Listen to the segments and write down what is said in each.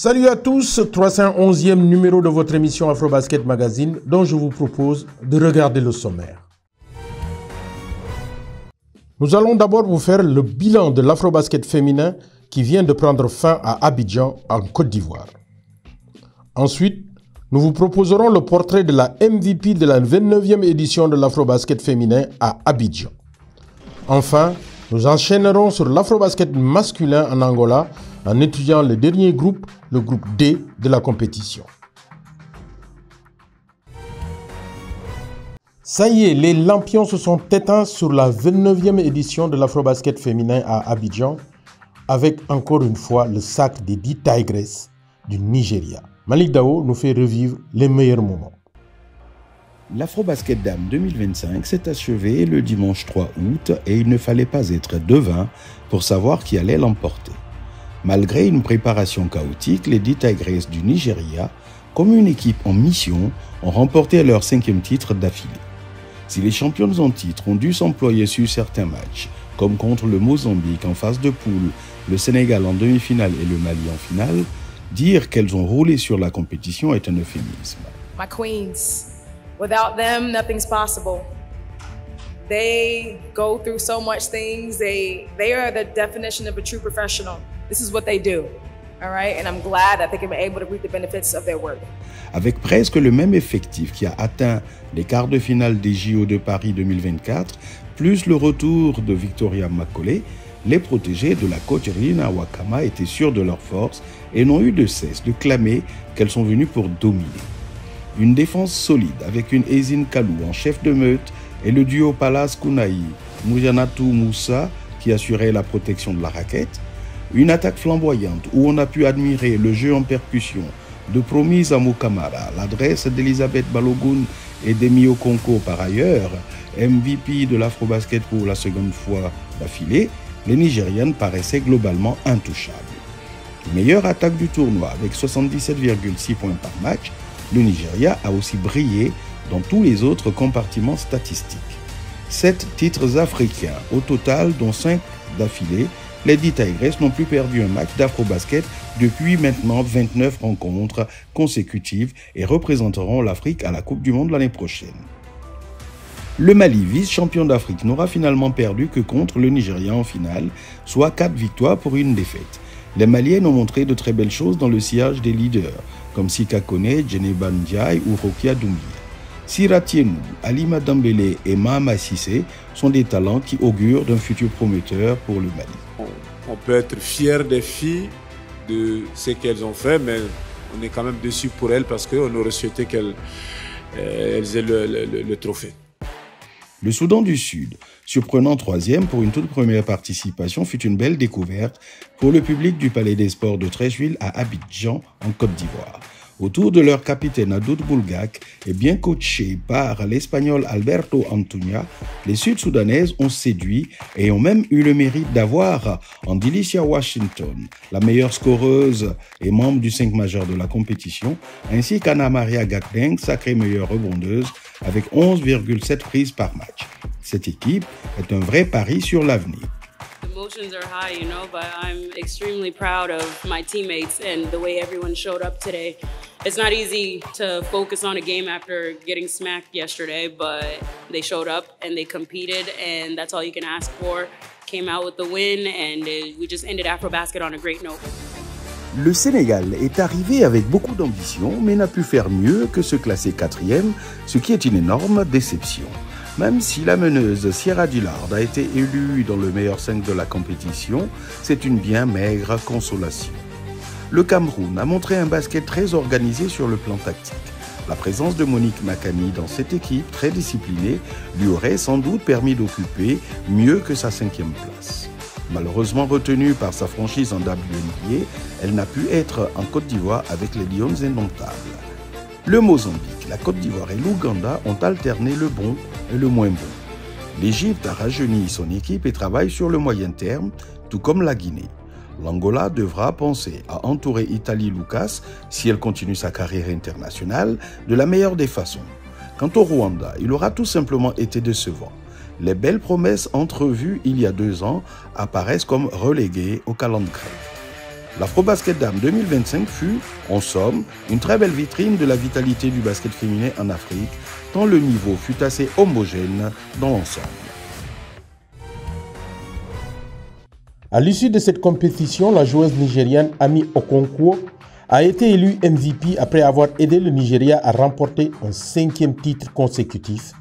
Salut à tous, 311e numéro de votre émission Afrobasket Magazine dont je vous propose de regarder le sommaire. Nous allons d'abord vous faire le bilan de l'Afrobasket féminin qui vient de prendre fin à Abidjan en Côte d'Ivoire. Ensuite, nous vous proposerons le portrait de la MVP de la 29e édition de l'Afrobasket féminin à Abidjan. Enfin, nous enchaînerons sur l'Afrobasket masculin en Angola en étudiant le dernier groupe, le groupe D de la compétition. Ça y est, les lampions se sont éteints sur la 29e édition de l'Afrobasket féminin à Abidjan, avec encore une fois le sac des 10 Tigresses du Nigeria. Malik Dao nous fait revivre les meilleurs moments. L'Afrobasket Dames 2025 s'est achevé le dimanche 3 août et il ne fallait pas être devin pour savoir qui allait l'emporter. Malgré une préparation chaotique, les 10 Tigresses du Nigeria, comme une équipe en mission, ont remporté leur 5e titre d'affilée. Si les championnes en titre ont dû s'employer sur certains matchs, comme contre le Mozambique en phase de poule, le Sénégal en demi-finale et le Mali en finale, dire qu'elles ont roulé sur la compétition est un euphémisme. My queens, without them, nothing's possible. They go through so much things. They are the definition of a true professional. This is what they do, all right? And I'm glad that they can be able to reap the benefits of their work. Avec presque le même effectif qui a atteint les quarts de finale des JO de Paris 2024, plus le retour de Victoria McCauley, les protégés de la coach Rina Wakama étaient sûrs de leur force et n'ont eu de cesse de clamer qu'elles sont venues pour dominer. Une défense solide avec une Ezine Kalou en chef de meute et le duo Palace Kounaï, Moujanatu Moussa qui assurait la protection de la raquette. Une attaque flamboyante où on a pu admirer le jeu en percussion de Promise Amou Kamara, l'adresse d'Elisabeth Balogun et d'Emi Okonko par ailleurs, MVP de l'Afrobasket pour la seconde fois d'affilée, les Nigérianes paraissaient globalement intouchables. Meilleure attaque du tournoi avec 77,6 points par match, le Nigeria a aussi brillé dans tous les autres compartiments statistiques. 7 titres africains au total, dont 5 d'affilée. Les 10 Tigresses n'ont plus perdu un match d'Afrobasket depuis maintenant 29 rencontres consécutives et représenteront l'Afrique à la Coupe du Monde l'année prochaine. Le Mali, vice-champion d'Afrique, n'aura finalement perdu que contre le Nigeria en finale, soit 4 victoires pour une défaite. Les Maliennes ont montré de très belles choses dans le sillage des leaders, comme Sika Kone, Djeneba Ndiaye ou Rokia Doumbia. Sira Tienou, Alima Dembélé et Mahama Sissé sont des talents qui augurent d'un futur prometteur pour le Mali. On peut être fier des filles de ce qu'elles ont fait, mais on est quand même déçus pour elles parce qu'on aurait souhaité qu'elles aient le trophée. Le Soudan du Sud, surprenant 3e pour une toute première participation, fut une belle découverte pour le public du Palais des Sports de Treichville à Abidjan, en Côte d'Ivoire. Autour de leur capitaine Adoud Boulgak et bien coaché par l'Espagnol Alberto Antuña, les Sud-Soudanaises ont séduit et ont même eu le mérite d'avoir en Delicia Washington, la meilleure scoreuse et membre du 5 majeur de la compétition, ainsi qu'Anna Maria Gakdeng, sacrée meilleure rebondeuse, avec 11,7 prises par match. Cette équipe est un vrai pari sur l'avenir. Emotions are high, you know, but I'm extremely proud of my teammates and the way everyone showed up today. It's not easy to focus on a game after getting smacked yesterday, but they showed up and they competed, and that's all you can ask for. Came out with the win, and we just ended Afrobasket on a great note. Le Sénégal est arrivé avec beaucoup d'ambition, mais n'a pu faire mieux que se classer 4e, ce qui est une énorme déception. Même si la meneuse Sierra Dillard a été élue dans le meilleur 5 de la compétition, c'est une bien maigre consolation. Le Cameroun a montré un basket très organisé sur le plan tactique. La présence de Monique Makani dans cette équipe très disciplinée lui aurait sans doute permis d'occuper mieux que sa 5e place. Malheureusement retenue par sa franchise en WNBA, elle n'a pu être en Côte d'Ivoire avec les Lions indomptables. Le Mozambique, la Côte d'Ivoire et l'Ouganda ont alterné le bon et le moins bon. L'Égypte a rajeuni son équipe et travaille sur le moyen terme, tout comme la Guinée. L'Angola devra penser à entourer Italie Lucas, si elle continue sa carrière internationale, de la meilleure des façons. Quant au Rwanda, il aura tout simplement été décevant. Les belles promesses entrevues il y a 2 ans apparaissent comme reléguées au calendrier grec. L'Afrobasket Dames 2025 fut, en somme, une très belle vitrine de la vitalité du basket féminin en Afrique, tant le niveau fut assez homogène dans l'ensemble. À l'issue de cette compétition, la joueuse nigériane Ami Okonkwo a été élue MVP après avoir aidé le Nigeria à remporter un 5e titre consécutif,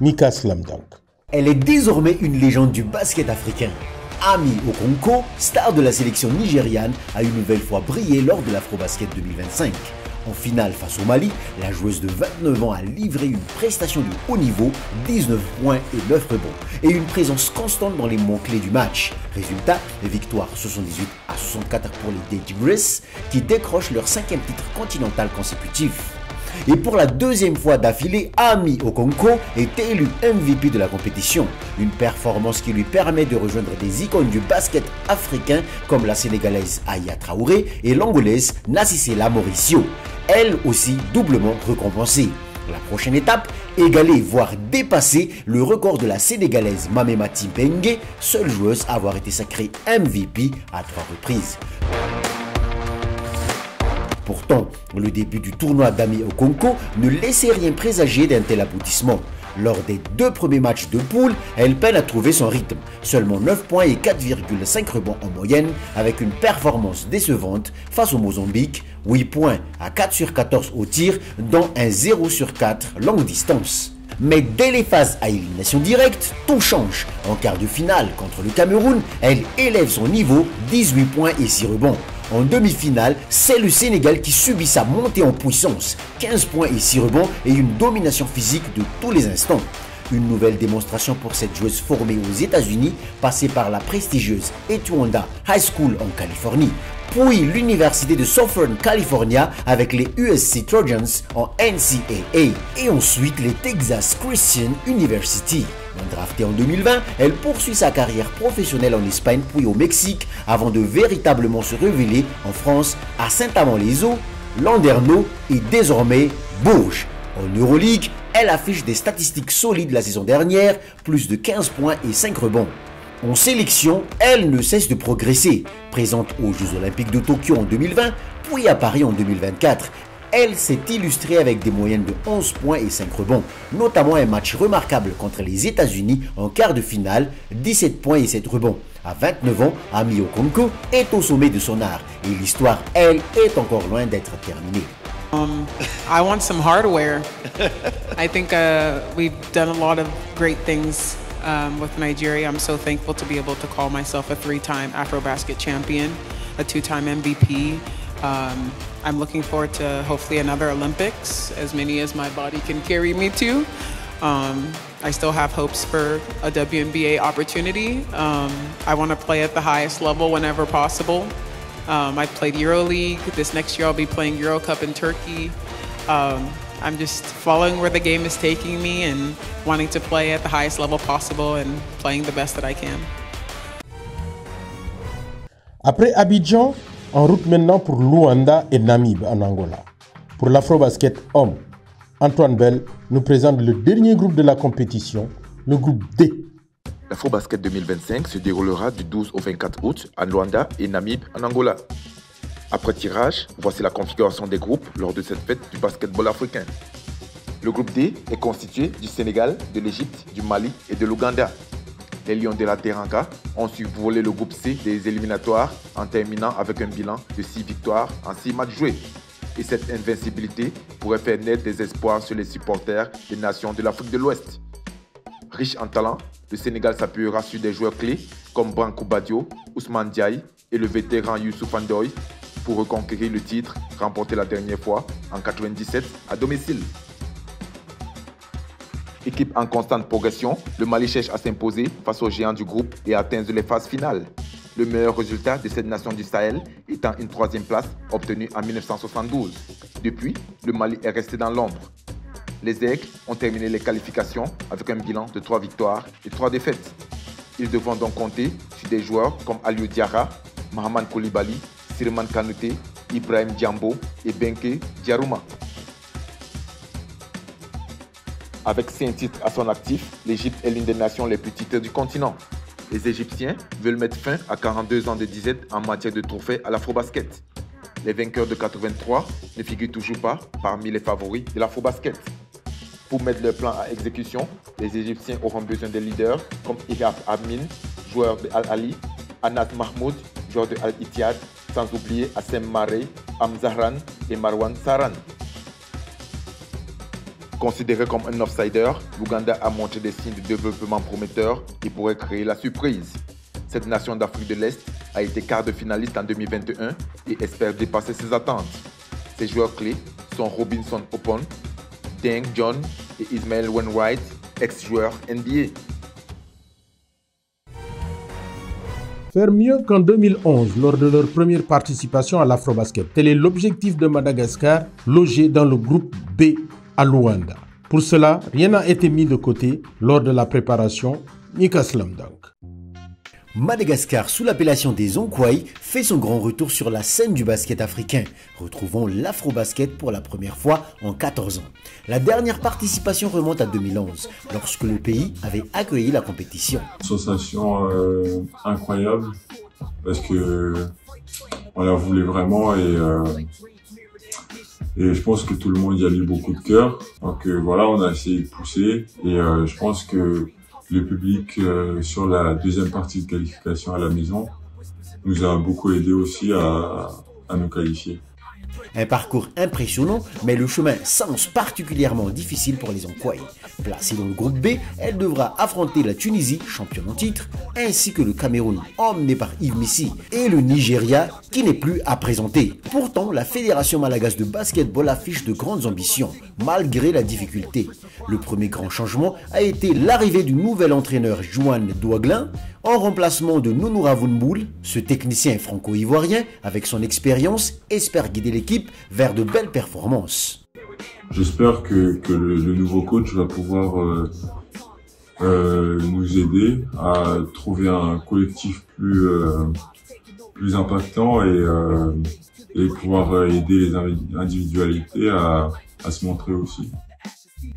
Mika Slam Dunk. Elle est désormais une légende du basket africain. Ami Okonkwo, star de la sélection nigériane, a une nouvelle fois brillé lors de l'Afrobasket 2025. En finale face au Mali, la joueuse de 29 ans a livré une prestation de haut niveau, 19 points et 9 rebonds, et une présence constante dans les mots-clés du match. Résultat, victoire 78-64 pour les Tigres, qui décrochent leur 5e titre continental consécutif. Et pour la 2e fois d'affilée, Ami Okonkwo est élu MVP de la compétition. Une performance qui lui permet de rejoindre des icônes du basket africain comme la sénégalaise Aya Traoré et l'angolaise Nassisela Mauricio. Elle aussi doublement récompensée. La prochaine étape, égaler voire dépasser le record de la sénégalaise Mamemati Bengue, seule joueuse à avoir été sacrée MVP à 3 reprises. Pourtant, le début du tournoi d'Ami Okonkwo ne laissait rien présager d'un tel aboutissement. Lors des 2 premiers matchs de poule, elle peine à trouver son rythme. Seulement 9 points et 4,5 rebonds en moyenne, avec une performance décevante face au Mozambique, 8 points à 4 sur 14 au tir, dont un 0 sur 4 longue distance. Mais dès les phases à élimination directe, tout change. En quart de finale contre le Cameroun, elle élève son niveau, 18 points et 6 rebonds. En demi-finale, c'est le Sénégal qui subit sa montée en puissance, 15 points et 6 rebonds et une domination physique de tous les instants. Une nouvelle démonstration pour cette joueuse formée aux États-Unis, passée par la prestigieuse Etowanda High School en Californie, puis l'université de Southern California avec les USC Trojans en NCAA et ensuite les Texas Christian University. Draftée en 2020, elle poursuit sa carrière professionnelle en Espagne puis au Mexique avant de véritablement se révéler en France à Saint-Amand-les-Eaux, Landerneau et désormais Bourges. En Euroleague, elle affiche des statistiques solides la saison dernière, plus de 15 points et 5 rebonds. En sélection, elle ne cesse de progresser. Présente aux Jeux Olympiques de Tokyo en 2020, puis à Paris en 2024. Elle s'est illustrée avec des moyennes de 11 points et 5 rebonds, notamment un match remarquable contre les États-Unis en quart de finale, 17 points et 7 rebonds. À 29 ans, Ami Okonkwo est au sommet de son art et l'histoire, elle, est encore loin d'être terminée. I want some hardware. I think we've done a lot of great things with Nigeria. I'm so thankful to be able to call myself a 3-time Afrobasket champion, a 2-time MVP. I'm looking forward to hopefully another Olympics, as many as my body can carry me to. I still have hopes for a WNBA opportunity. I want to play at the highest level whenever possible. I played EuroLeague. This next year I'll be playing Euro Cup in Turkey. I'm just following where the game is taking me and wanting to play at the highest level possible and playing the best that I can. Après Abidjan, en route maintenant pour Luanda et Namib en Angola. Pour l'Afrobasket homme, Antoine Bell nous présente le dernier groupe de la compétition, le groupe D. L'Afrobasket 2025 se déroulera du 12 au 24 août à Luanda et Namib en Angola. Après tirage, voici la configuration des groupes lors de cette fête du basketball africain. Le groupe D est constitué du Sénégal, de l'Égypte, du Mali et de l'Ouganda. Les Lions de la Teranga ont su voler le groupe C des éliminatoires en terminant avec un bilan de 6 victoires en 6 matchs joués. Et cette invincibilité pourrait faire naître des espoirs sur les supporters des nations de l'Afrique de l'Ouest. Riche en talent, le Sénégal s'appuiera sur des joueurs clés comme Branco Badio, Ousmane Diaye et le vétéran Youssouf Ndoye pour reconquérir le titre remporté la dernière fois en 1997 à domicile. Équipe en constante progression, le Mali cherche à s'imposer face aux géants du groupe et à atteindre les phases finales. Le meilleur résultat de cette nation du Sahel étant une 3e place obtenue en 1972. Depuis, le Mali est resté dans l'ombre. Les Aigles ont terminé les qualifications avec un bilan de 3 victoires et 3 défaites. Ils devront donc compter sur des joueurs comme Aliou Diarra, Mahaman Koulibaly, Sirman Kanouté, Ibrahim Diambo et Benke Diarouma. Avec 5 titres à son actif, l'Égypte est l'une des nations les plus titrées du continent. Les Égyptiens veulent mettre fin à 42 ans de disette en matière de trophées à l'Afrobasket. Les vainqueurs de 83 ne figurent toujours pas parmi les favoris de l'Afrobasket. Pour mettre leur plan à exécution, les Égyptiens auront besoin de leaders comme Ihab Amin, joueur de Al-Ali, Anas Mahmoud, joueur de Al-Ittihad, sans oublier Assem Marey, Amzahran et Marwan Saran. Considéré comme un outsider, l'Ouganda a montré des signes de développement prometteurs qui pourraient créer la surprise. Cette nation d'Afrique de l'Est a été quart de finaliste en 2021 et espère dépasser ses attentes. Ses joueurs clés sont Robinson Opon, Deng John et Ismael Wainwright, ex-joueur NBA. Faire mieux qu'en 2011 lors de leur première participation à l'Afrobasket. Tel est l'objectif de Madagascar, logé dans le groupe B à Luanda. Pour cela, rien n'a été mis de côté lors de la préparation, ni qu'à slam dunk. Madagascar, sous l'appellation des Onkwai, fait son grand retour sur la scène du basket africain. Retrouvons l'Afrobasket pour la première fois en 14 ans. La dernière participation remonte à 2011, lorsque le pays avait accueilli la compétition. Sensation incroyable, parce que on la voulait vraiment et je pense que tout le monde y a mis beaucoup de cœur. Donc voilà, on a essayé de pousser et je pense que le public sur la deuxième partie de qualification à la maison nous a beaucoup aidé aussi à nous qualifier. Un parcours impressionnant, mais le chemin s'annonce particulièrement difficile pour les Onkwai. Placée dans le groupe B, elle devra affronter la Tunisie, championne en titre, ainsi que le Cameroun, emmené par Yves Missi, et le Nigeria, qui n'est plus à présenter. Pourtant, la Fédération malagache de basketball affiche de grandes ambitions, malgré la difficulté. Le premier grand changement a été l'arrivée du nouvel entraîneur Juan Douaglin, en remplacement de Nounoura Vounboul. Ce technicien franco-ivoirien, avec son expérience, espère guider l'équipe vers de belles performances. J'espère que le nouveau coach va pouvoir nous aider à trouver un collectif plus impactant et pouvoir aider les individualités à se montrer aussi.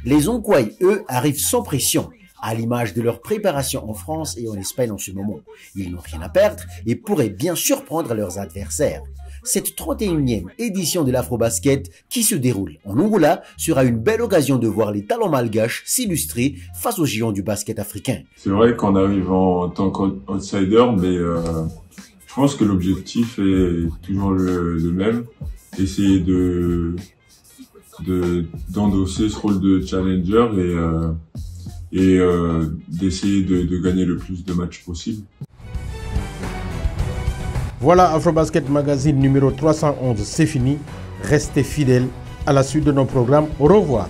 Les Onkwai, eux, arrivent sans pression, à l'image de leur préparation en France et en Espagne en ce moment. Ils n'ont rien à perdre et pourraient bien surprendre leurs adversaires. Cette 31e édition de l'Afrobasket qui se déroule en Angola sera une belle occasion de voir les talents malgaches s'illustrer face aux géants du basket africain. C'est vrai qu'on arrive en tant qu'outsider, mais je pense que l'objectif est toujours le même. Essayer d'endosser ce rôle de challenger et d'essayer de gagner le plus de matchs possible. Voilà, Afrobasket Magazine numéro 311, c'est fini. Restez fidèles à la suite de nos programmes. Au revoir.